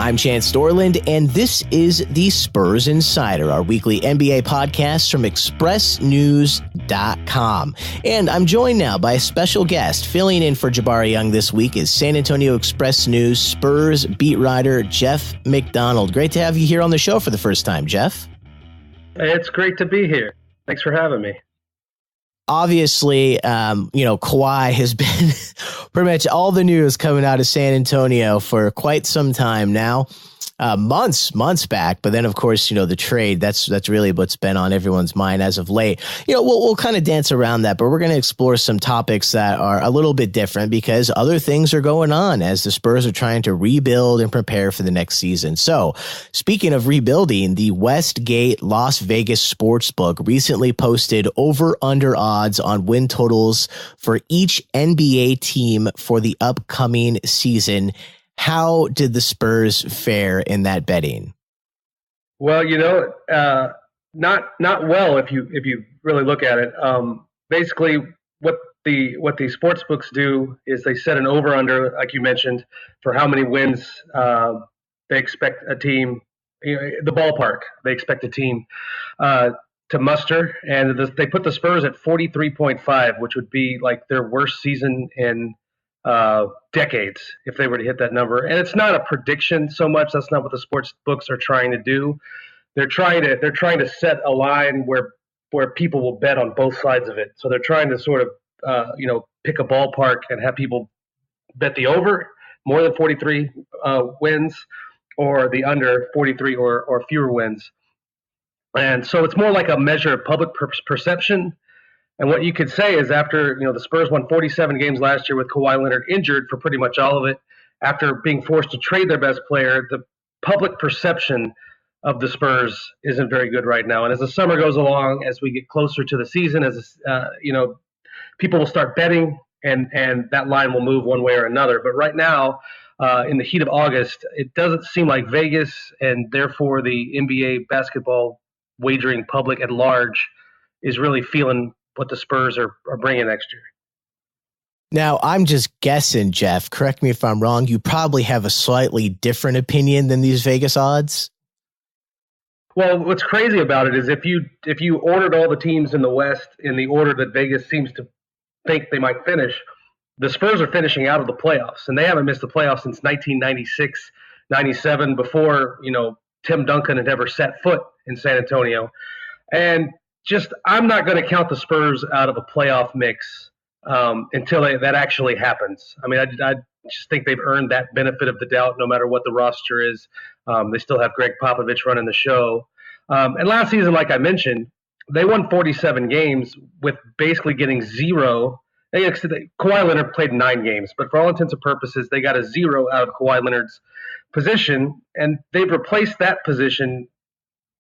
I'm Chance Dorland, and this is the Spurs Insider, our weekly NBA podcast from ExpressNews.com. And I'm joined now by a special guest. Filling in for Jabari Young this week is San Antonio Express News Spurs beat writer Jeff McDonald. Great to have you here on the show for the first time, Jeff. It's great to be here. Thanks for having me. Obviously, Kawhi has been pretty much all the news coming out of San Antonio for quite some time now, months back. But then, of course, the trade, that's really what's been on everyone's mind as of late. We'll kind of dance around that, but we're going to explore some topics that are a little bit different because other things are going on as the Spurs are trying to rebuild and prepare for the next season. So speaking of rebuilding, the Westgate Las Vegas Sportsbook recently posted over-under odds on win totals for each NBA team for the upcoming season. How did the Spurs fare in that betting? Well, not well if you really look at it. Basically, what the sports books do is they set an over/under, like you mentioned, for how many wins they expect a team, the ballpark they expect a team to muster, and they put the Spurs at 43.5, which would be like their worst season in decades if they were to hit that number. And it's not a prediction so much. That's not what the sports books are trying to do. They're trying to set a line where people will bet on both sides of it. So they're trying to sort of pick a ballpark and have people bet the over, more than 43 wins, or the under 43 or fewer wins. And so it's more like a measure of public perception. And what you could say is after, the Spurs won 47 games last year with Kawhi Leonard injured for pretty much all of it, after being forced to trade their best player, the public perception of the Spurs isn't very good right now. And as the summer goes along, as we get closer to the season, people will start betting and that line will move one way or another. But right now, in the heat of August, it doesn't seem like Vegas and therefore the NBA basketball wagering public at large is really feeling what the Spurs are bringing next year. Now, I'm just guessing, Jeff, correct me if I'm wrong, you probably have a slightly different opinion than these Vegas odds. Well, what's crazy about it is if you ordered all the teams in the West in the order that Vegas seems to think they might finish, the Spurs are finishing out of the playoffs, and they haven't missed the playoffs since 1996, 97, before, Tim Duncan had ever set foot in San Antonio. And I'm not going to count the Spurs out of a playoff mix until that actually happens. I mean, I just think they've earned that benefit of the doubt no matter what the roster is. They still have Greg Popovich running the show. And last season, like I mentioned, they won 47 games with basically getting zero. Kawhi Leonard played 9 games, but for all intents and purposes, they got a 0 out of Kawhi Leonard's position, and they've replaced that position.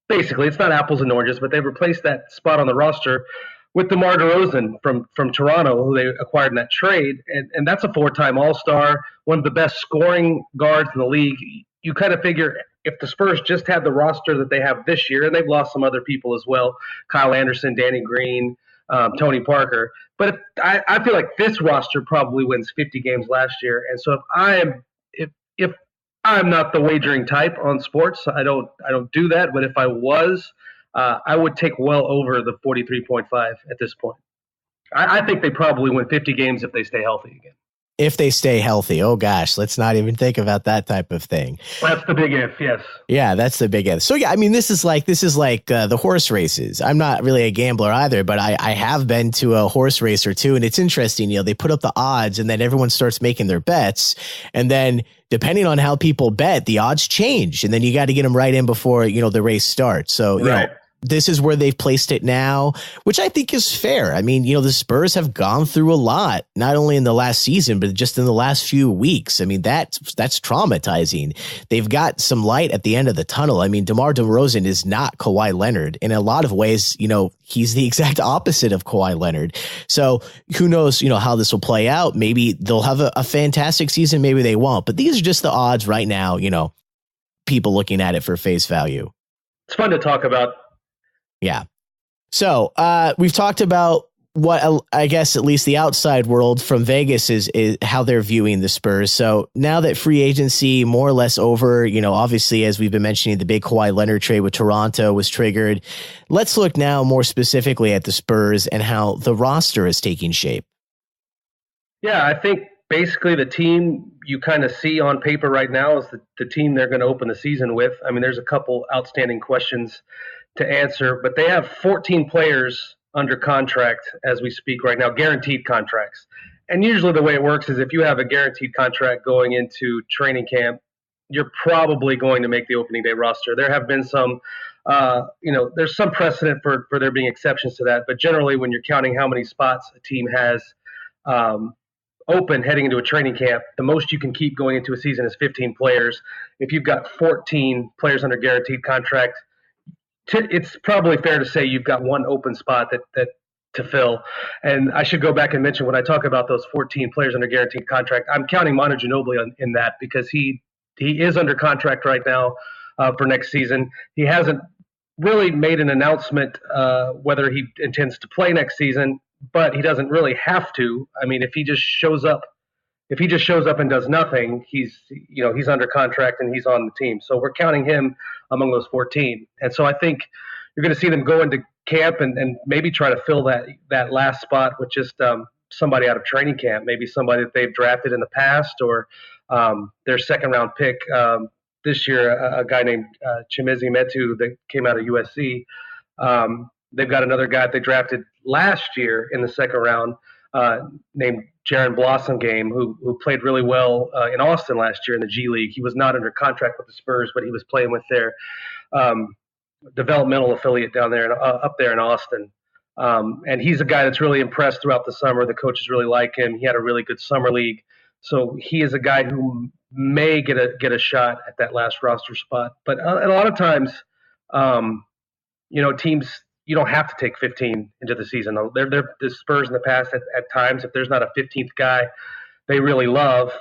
Basically, it's not apples and oranges, but they've replaced that spot on the roster with DeMar DeRozan from Toronto, who they acquired in that trade. And that's a 4-time All-Star, one of the best scoring guards in the league. You kind of figure if the Spurs just had the roster that they have this year, and they've lost some other people as well, Kyle Anderson, Danny Green, Tony Parker. But I feel like this roster probably wins 50 games last year. And so if I'm not the wagering type on sports, I don't do that. But if I was, I would take well over the 43.5 at this point. I think they probably win 50 games if they stay healthy again. If they stay healthy. Oh, gosh, let's not even think about that type of thing. That's the big if, yes. Yeah, that's the big if. So, yeah, I mean, this is like the horse races. I'm not really a gambler either, but I have been to a horse race or two, and it's interesting. They put up the odds, and then everyone starts making their bets, and then depending on how people bet, the odds change, and then you got to get them right in before, the race starts. So, right. This is where they've placed it now, which I think is fair. I mean, the Spurs have gone through a lot, not only in the last season, but just in the last few weeks. I mean, that's traumatizing. They've got some light at the end of the tunnel. I mean, DeMar DeRozan is not Kawhi Leonard. In a lot of ways, he's the exact opposite of Kawhi Leonard. So who knows, how this will play out. Maybe they'll have a fantastic season. Maybe they won't. But these are just the odds right now, people looking at it for face value. It's fun to talk about. Yeah. So we've talked about what I guess at least the outside world from Vegas is how they're viewing the Spurs. So now that free agency more or less over, obviously, as we've been mentioning, the big Kawhi Leonard trade with Toronto was triggered. Let's look now more specifically at the Spurs and how the roster is taking shape. Yeah, I think basically the team you kind of see on paper right now is the team they're going to open the season with. I mean, there's a couple outstanding questions to answer, but they have 14 players under contract as we speak right now, guaranteed contracts. And usually the way it works is if you have a guaranteed contract going into training camp, you're probably going to make the opening day roster. There have been some, there's some precedent for there being exceptions to that. But generally, when you're counting how many spots a team has open heading into a training camp, the most you can keep going into a season is 15 players. If you've got 14 players under guaranteed contract, it's probably fair to say you've got one open spot that to fill. And I should go back and mention when I talk about those 14 players under guaranteed contract, I'm counting Manu Ginobili in that because he is under contract right now for next season. He hasn't really made an announcement whether he intends to play next season, but he doesn't really have to. I mean, if he just shows up and does nothing, he's under contract and he's on the team. So we're counting him among those 14. And so I think you're going to see them go into camp and maybe try to fill that last spot with just somebody out of training camp, maybe somebody that they've drafted in the past or their second round pick this year, a guy named Chimezie Metu that came out of USC. They've got another guy that they drafted last year in the second round named Jaron Blossomgame, who played really well in Austin last year in the G League. He was not under contract with the Spurs, but he was playing with their developmental affiliate down there up there in Austin. And he's a guy that's really impressed throughout the summer. The coaches really like him. He had a really good summer league. So he is a guy who may get a shot at that last roster spot. But a lot of times, teams, you don't have to take 15 into the season. The Spurs in the past at times, if there's not a 15th guy they really love,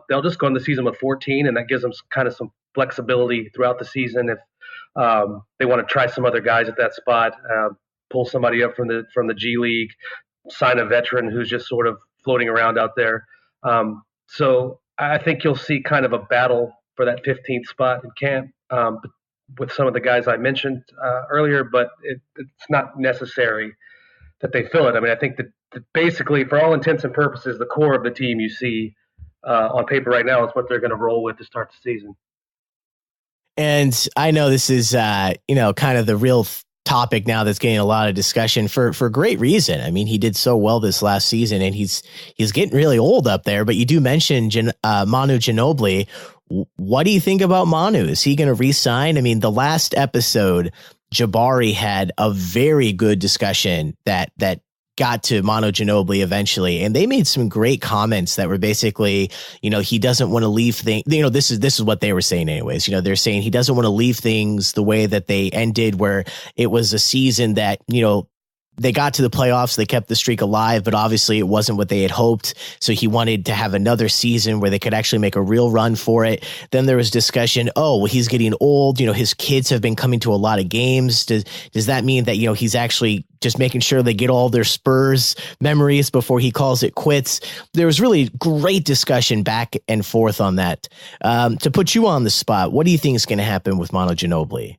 they'll just go in the season with 14, and that gives them kind of some flexibility throughout the season if they want to try some other guys at that spot, pull somebody up from the G League, sign a veteran who's just sort of floating around out there. So I think you'll see kind of a battle for that 15th spot in camp with some of the guys I mentioned earlier, but it's not necessary that they fill it. I mean, I think that basically, for all intents and purposes, the core of the team you see on paper right now is what they're going to roll with to start the season. And I know this is, kind of the real topic now that's getting a lot of discussion for great reason. I mean, he did so well this last season, and he's getting really old up there. But you do mention Manu Ginobili. What do you think about Manu? Is he going to re-sign? I mean, the last episode, Jabari had a very good discussion that got to Manu Ginobili eventually, and they made some great comments that were basically, he doesn't want to leave things. This is what they were saying anyways. They're saying he doesn't want to leave things the way that they ended, where it was a season that, they got to the playoffs, they kept the streak alive, but obviously it wasn't what they had hoped. So he wanted to have another season where they could actually make a real run for it. Then there was discussion, he's getting old. His kids have been coming to a lot of games. Does that mean that, he's actually just making sure they get all their Spurs memories before he calls it quits? There was really great discussion back and forth on that. To put you on the spot, what do you think is going to happen with Manu Ginobili?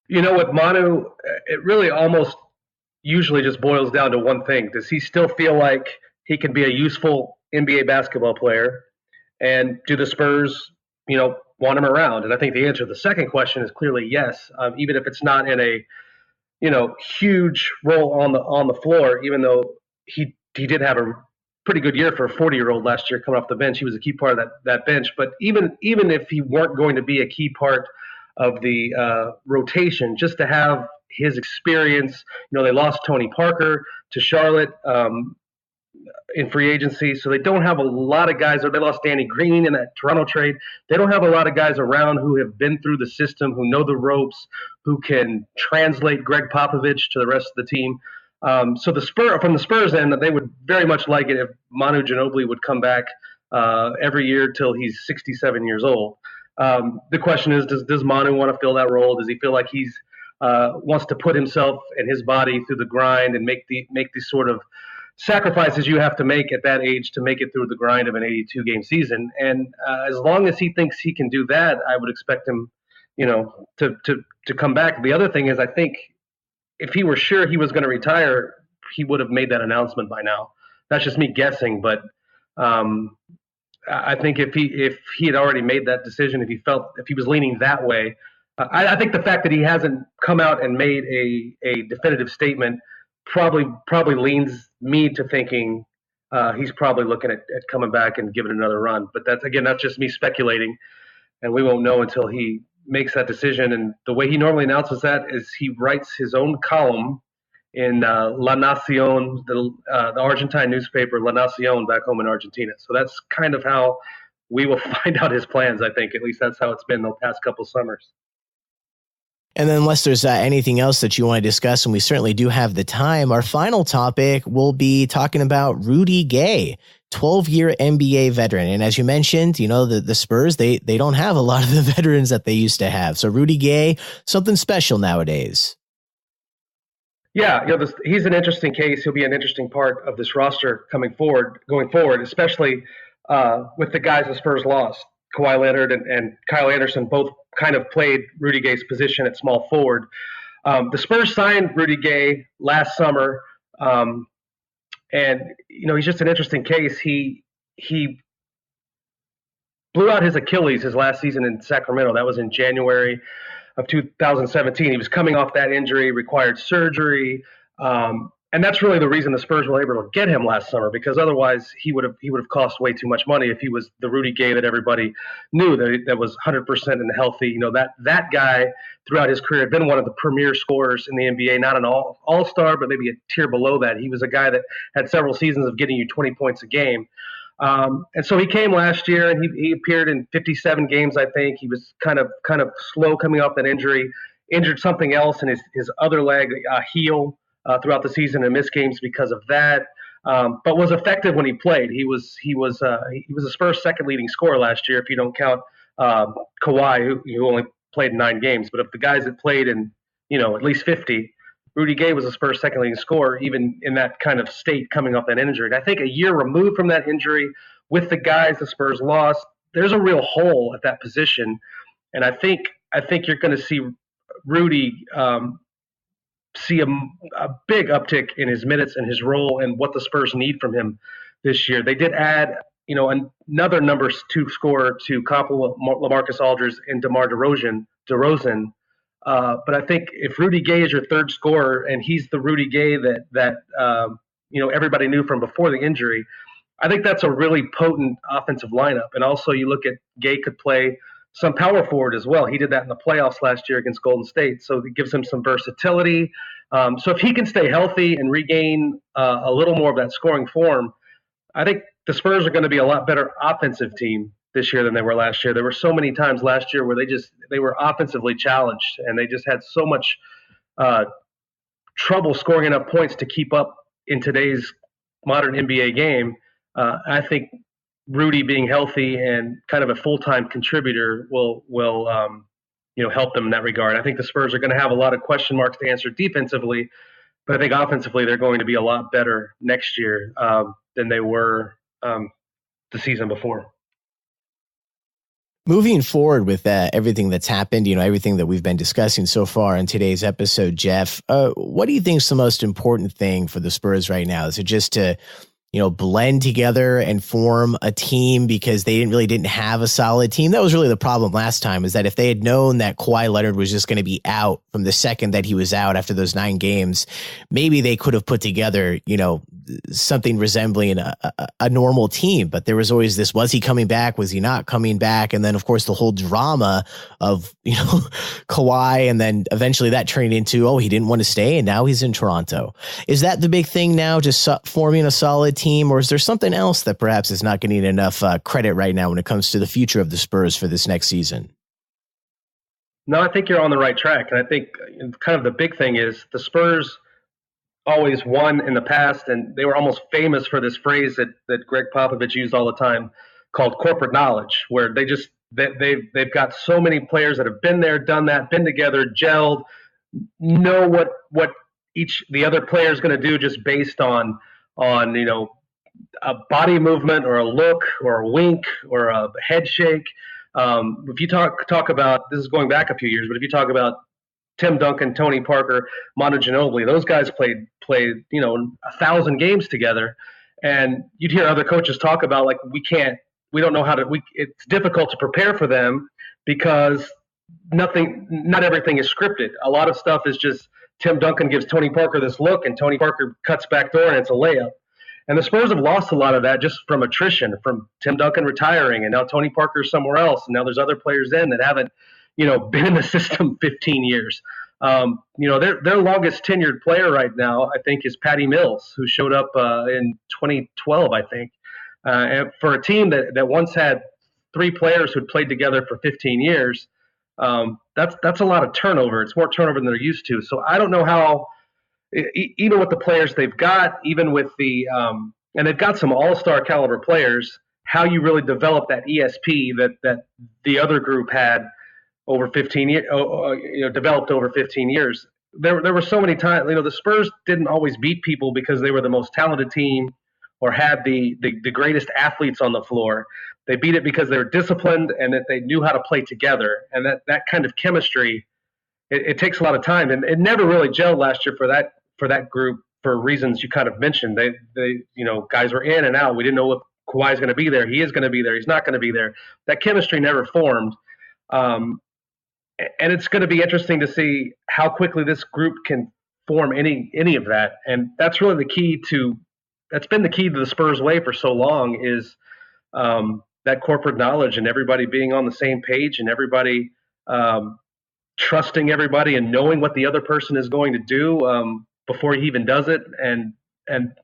With Manu, it really almost usually just boils down to one thing. Does he still feel like he can be a useful NBA basketball player? And do the Spurs, want him around? And I think the answer to the second question is clearly yes, even if it's not in a, huge role on the floor, even though he did have a pretty good year for a 40-year-old last year coming off the bench. He was a key part of that bench. But even if he weren't going to be a key part of the rotation, just to have his experience. They lost Tony Parker to Charlotte in free agency, so they don't have a lot of guys. Or they lost Danny Green in that Toronto trade. They don't have a lot of guys around who have been through the system, who know the ropes, who can translate Greg Popovich to the rest of the team. So from the Spurs end, they would very much like it if Manu Ginobili would come back every year till he's 67 years old. The question is, does Manu want to fill that role? Does he feel like he's wants to put himself and his body through the grind and make these sort of sacrifices you have to make at that age to make it through the grind of an 82 game season. And as long as he thinks he can do that, I would expect him, to come back. The other thing is, I think if he were sure he was going to retire, he would have made that announcement by now. That's just me guessing, but I think if he had already made that decision, if he was leaning that way, I think the fact that he hasn't come out and made a definitive statement probably leans me to thinking he's probably looking at coming back and giving it another run. But that's just me speculating, and we won't know until he makes that decision. And the way he normally announces that is he writes his own column in La Nación, the Argentine newspaper La Nación back home in Argentina. So that's kind of how we will find out his plans, I think. At least that's how it's been the past couple summers. And then unless there's anything else that you want to discuss, and we certainly do have the time, our final topic will be talking about Rudy Gay, 12-year NBA veteran. And as you mentioned, the Spurs, they don't have a lot of the veterans that they used to have. So Rudy Gay, something special nowadays. Yeah, he's an interesting case. He'll be an interesting part of this roster going forward, especially with the guys the Spurs lost. Kawhi Leonard and Kyle Anderson both kind of played Rudy Gay's position at small forward. The Spurs signed Rudy Gay last summer, and he's just an interesting case. He blew out his Achilles his last season in Sacramento. That was in January of 2017. He was coming off that injury, required surgery, and that's really the reason the Spurs were able to get him last summer, because otherwise he would have cost way too much money if he was the Rudy Gay that everybody knew that was 100% and healthy. That guy throughout his career had been one of the premier scorers in the NBA, not an all-star, but maybe a tier below that. He was a guy that had several seasons of getting you 20 points a game. And so he came last year, and he appeared in 57 games, I think. He was kind of slow coming off that injury, injured something else in his other leg, heel, throughout the season, and missed games because of that. But was effective when he played. He was a Spurs second leading scorer last year, if you don't count Kawhi, who only played 9 games. But of the guys that played in at least 50, Rudy Gay was a Spurs second leading scorer, even in that kind of state coming off that injury. And I think a year removed from that injury, with the guys the Spurs lost, there's a real hole at that position. And I think you're going to see Rudy see a big uptick in his minutes and his role and what the Spurs need from him this year. They did add, another number 2 scorer to complement LaMarcus Aldridge and DeMar DeRozan. But I think if Rudy Gay is your third scorer, and he's the Rudy Gay that everybody knew from before the injury, I think that's a really potent offensive lineup. And also, you look at Gay could play some power forward as well. He did that in the playoffs last year against Golden State, so it gives him some versatility. So if he can stay healthy and regain a little more of that scoring form, I think the Spurs are going to be a lot better offensive team this year than they were last year. There were so many times last year where they were offensively challenged, and they just had so much trouble scoring enough points to keep up in today's modern NBA game. I think Rudy being healthy and kind of a full-time contributor will help them in that regard. I think the Spurs are going to have a lot of question marks to answer defensively, but I think offensively they're going to be a lot better next year than they were the season before. Moving forward with everything that's happened, everything that we've been discussing so far in today's episode, Jeff, what do you think is the most important thing for the Spurs right now? Is it just to blend together and form a team because they didn't have a solid team? That was really the problem last time, is that if they had known that Kawhi Leonard was just going to be out from the second that he was out after those 9 games, maybe they could have put together, something resembling a normal team. But there was always this, was he coming back? Was he not coming back? And then, of course, the whole drama of, Kawhi, and then eventually that turned into, he didn't want to stay, and now he's in Toronto. Is that the big thing now, just forming a solid team, or is there something else that perhaps is not getting enough credit right now when it comes to the future of the Spurs for this next season? No, I think you're on the right track. And I think kind of the big thing is the Spurs always won in the past, and they were almost famous for this phrase that Greg Popovich used all the time called corporate knowledge, where they've got so many players that have been there, done that, been together, gelled, know what the other player is going to do just based on a body movement or a look or a wink or a head shake. If you talk about, this is going back a few years, but if you talk about Tim Duncan, Tony Parker, Manu Ginobili, those guys played 1,000 games together, and you'd hear other coaches talk about like we don't know how to. It's difficult to prepare for them because not everything is scripted. A lot of stuff is just Tim Duncan gives Tony Parker this look, and Tony Parker cuts back door, and it's a layup. And the Spurs have lost a lot of that just from attrition, from Tim Duncan retiring, and now Tony Parker's somewhere else, and now there's other players that haven't, been in the system 15 years. Their longest tenured player right now, I think, is Patty Mills, who showed up in 2012, I think. And for a team that once had 3 players who'd played together for 15 years, that's a lot of turnover. It's more turnover than they're used to. So I don't know how, even with the players they've got, even with and they've got some all-star caliber players, how you really develop that ESP that the other group had over 15 years, developed over 15 years. There were so many times, the Spurs didn't always beat people because they were the most talented team or had the greatest athletes on the floor. They beat it because they were disciplined and that they knew how to play together. And that kind of chemistry, it takes a lot of time. And it never really gelled last year for that group for reasons you kind of mentioned. They guys were in and out. We didn't know if Kawhi's going to be there. He is going to be there. He's not going to be there. That chemistry never formed. And it's going to be interesting to see how quickly this group can form any of that. And that's really that's been the key to the Spurs way for so long, is that corporate knowledge and everybody being on the same page and everybody trusting everybody and knowing what the other person is going to do before he even does it. And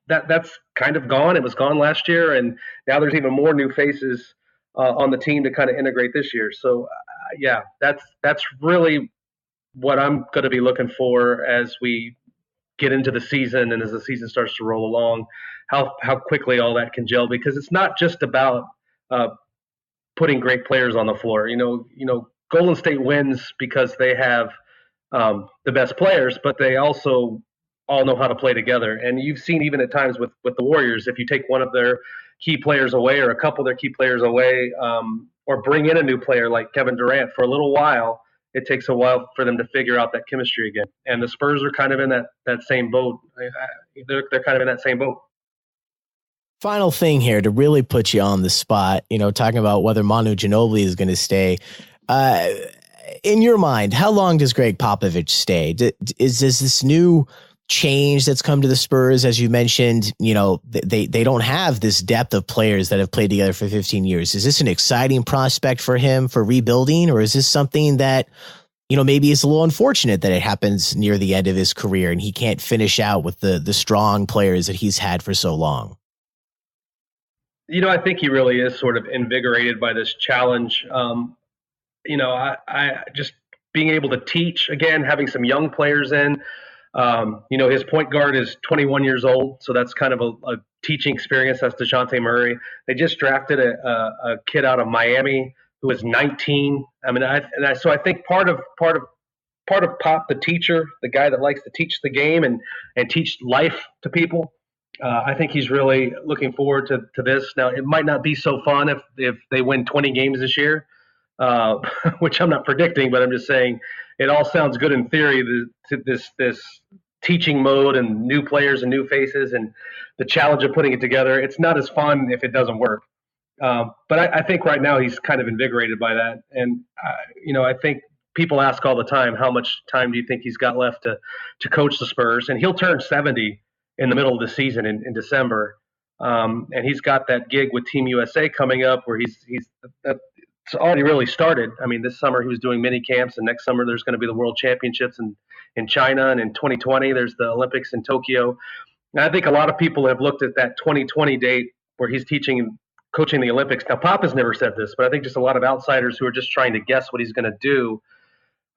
that's kind of gone. It was gone last year, and now there's even more new faces on the team to kind of integrate this year. So that's really what I'm going to be looking for as we get into the season and as the season starts to roll along, how quickly all that can gel, because it's not just about putting great players on the floor. Golden State wins because they have the best players, but they also all know how to play together. And you've seen even at times with the Warriors, if you take one of their key players away or a couple of their key players away, or bring in a new player like Kevin Durant for a little while, it takes a while for them to figure out that chemistry again. And the Spurs are kind of in that same boat. They're kind of in that same boat. Final thing here to really put you on the spot, talking about whether Manu Ginobili is going to stay. In your mind, how long does Greg Popovich stay? Is this new change that's come to the Spurs, as you mentioned, they don't have this depth of players that have played together for 15 years. Is this an exciting prospect for him for rebuilding, or is this something that, maybe is a little unfortunate that it happens near the end of his career and he can't finish out with the strong players that he's had for so long? I think he really is sort of invigorated by this challenge. I just being able to teach again, having some young players in. His point guard is 21 years old, so that's kind of a teaching experience. That's DeJounte Murray. They just drafted a kid out of Miami who is 19. So I think part of Pop, the teacher, the guy that likes to teach the game and teach life to people. I think he's really looking forward to this. Now, it might not be so fun if they win 20 games this year, which I'm not predicting, but I'm just saying it all sounds good in theory, this teaching mode and new players and new faces and the challenge of putting it together. It's not as fun if it doesn't work. But I think right now he's kind of invigorated by that. And, I think people ask all the time, how much time do you think he's got left to coach the Spurs? And he'll turn 70 in the middle of the season in December. And he's got that gig with Team USA coming up where it's already really started. This summer he was doing mini camps, and next summer there's going to be the World Championships in China, and in 2020 there's the Olympics in Tokyo. And I think a lot of people have looked at that 2020 date where he's coaching the Olympics. Now, Pop has never said this, but I think just a lot of outsiders who are just trying to guess what he's going to do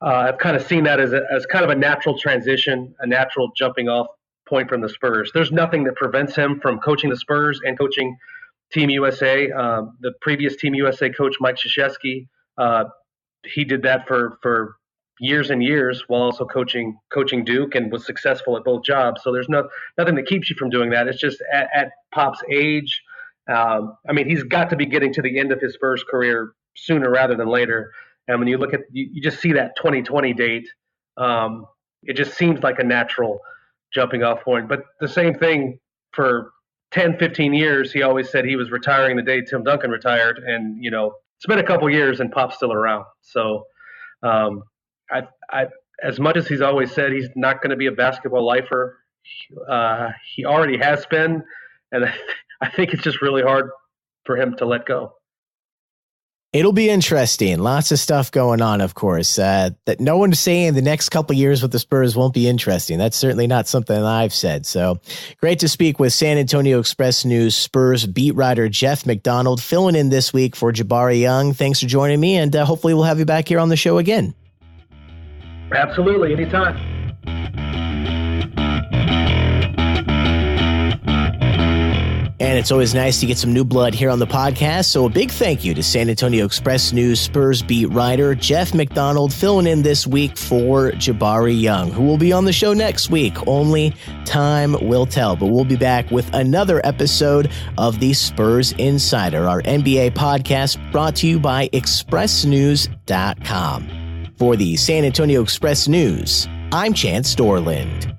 have kind of seen that as kind of a natural transition, a natural jumping off point from the Spurs. There's nothing that prevents him from coaching the Spurs and coaching Team USA. The previous Team USA coach, Mike Krzyzewski, he did that for years and years while also coaching Duke, and was successful at both jobs. So there's nothing that keeps you from doing that. It's just at Pop's age. I mean, he's got to be getting to the end of his Spurs career sooner rather than later. And when you look at, you just see that 2020 date, it just seems like a natural jumping off point. But the same thing for 10, 15 years, he always said he was retiring the day Tim Duncan retired. And, it's been a couple years and Pop's still around. So I as much as he's always said he's not going to be a basketball lifer, he already has been. And I think it's just really hard for him to let go. It'll be interesting. Lots of stuff going on, of course. That no one's saying the next couple of years with the Spurs won't be interesting. That's certainly not something that I've said. So great to speak with San Antonio Express News Spurs beat writer Jeff McDonald, filling in this week for Jabari Young. Thanks for joining me, and hopefully we'll have you back here on the show again. Absolutely, anytime. And it's always nice to get some new blood here on the podcast. So a big thank you to San Antonio Express News Spurs beat writer Jeff McDonald, filling in this week for Jabari Young, who will be on the show next week. Only time will tell. But we'll be back with another episode of the Spurs Insider, our NBA podcast brought to you by expressnews.com. For the San Antonio Express News, I'm Chance Dorland.